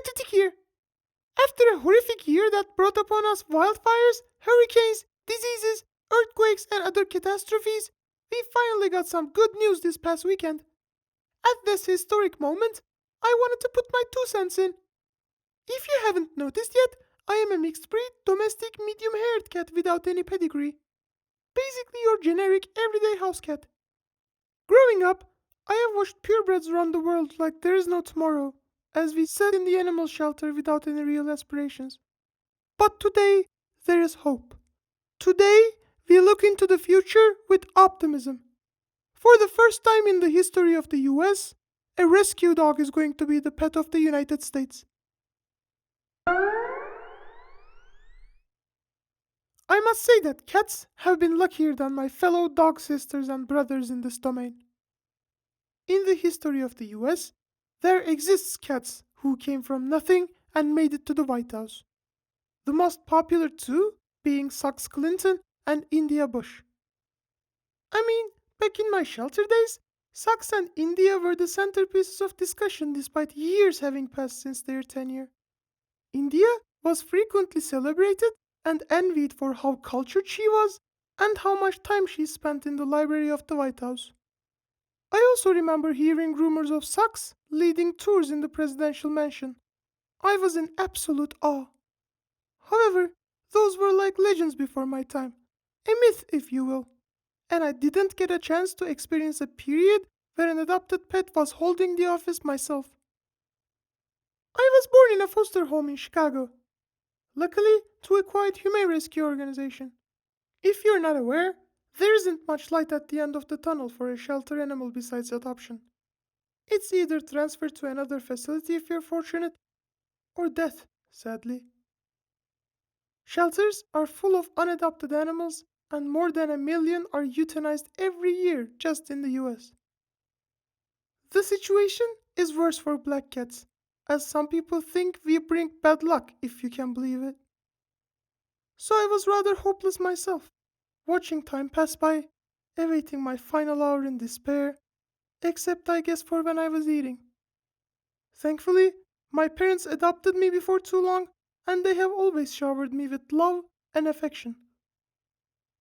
pathetic here. After a horrific year that brought upon us wildfires, hurricanes, diseases, earthquakes, and other catastrophes, we finally got some good news this past weekend. At this historic moment, I wanted to put my 2 cents in. If you haven't noticed yet, I am a mixed breed, domestic, medium-haired cat without any pedigree. Basically your generic, everyday house cat. Growing up, I have watched purebreds around the world like there is no tomorrow, as we sat in the animal shelter without any real aspirations. But today, there is hope. Today, we look into the future with optimism. For the first time in the history of the US, a rescue dog is going to be the pet of the United States. I must say that cats have been luckier than my fellow dog sisters and brothers in this domain. In the history of the US, there exists cats who came from nothing and made it to the White House. The most popular two being Socks Clinton and India Bush. I mean, back in my shelter days, Socks and India were the centerpieces of discussion despite years having passed since their tenure. India was frequently celebrated and envied for how cultured she was and how much time she spent in the library of the White House. I also remember hearing rumors of Socks leading tours in the presidential mansion. I was in absolute awe. However, those were like legends before my time, a myth if you will, and I didn't get a chance to experience a period where an adopted pet was holding the office myself. I was born in a foster home in Chicago, luckily to a quite humane rescue organization. If you're not aware, there isn't much light at the end of the tunnel for a shelter animal besides adoption. It's either transferred to another facility if you're fortunate, or death, sadly. Shelters are full of unadopted animals, and more than 1 million are euthanized every year just in the US. The situation is worse for black cats, as some people think we bring bad luck, if you can believe it. So I was rather hopeless myself, watching time pass by, awaiting my final hour in despair, except I guess for when I was eating. Thankfully, my parents adopted me before too long, and they have always showered me with love and affection.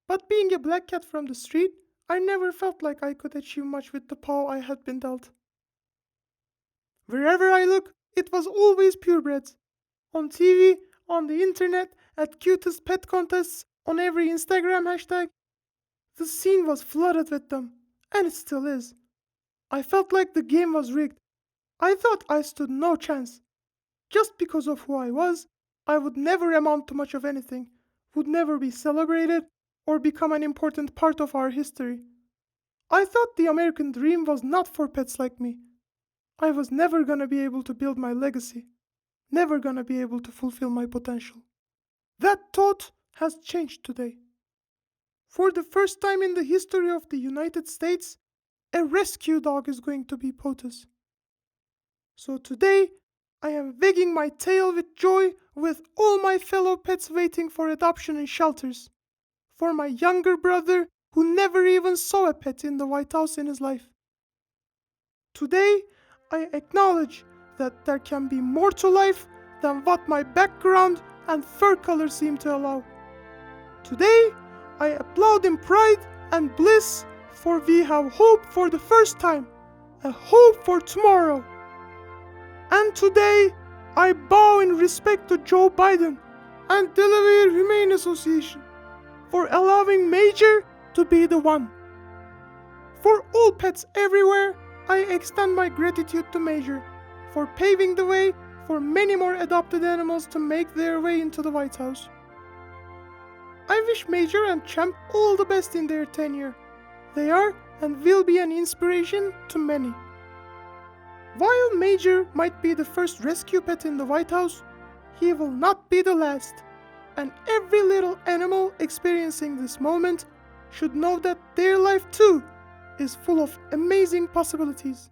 But being a black cat from the street, I never felt like I could achieve much with the paw I had been dealt. Wherever I look, it was always purebreds. On TV, on the internet, at cutest pet contests, on every Instagram hashtag. The scene was flooded with them, and it still is. I felt like the game was rigged. I thought I stood no chance. Just because of who I was, I would never amount to much of anything, would never be celebrated, or become an important part of our history. I thought the American dream was not for pets like me. I was never gonna be able to build my legacy, never gonna be able to fulfill my potential. That thought has changed today. For the first time in the history of the United States, a rescue dog is going to be pOTUS. So today, I am wagging my tail with joy with all my fellow pets waiting for adoption in shelters. For my younger brother who never even saw a pet in the White House in his life. Today, I acknowledge that there can be more to life than what my background and fur color seem to allow. Today, I applaud in pride and bliss, for we have hope for the first time, a hope for tomorrow. And today, I bow in respect to Joe Biden and Delaware Humane Association for allowing Major to be the one. For all pets everywhere, I extend my gratitude to Major for paving the way for many more adopted animals to make their way into the White House. I wish Major and Champ all the best in their tenure. They are and will be an inspiration to many. While Major might be the first rescue pet in the White House, he will not be the last. And every little animal experiencing this moment should know that their life too is full of amazing possibilities.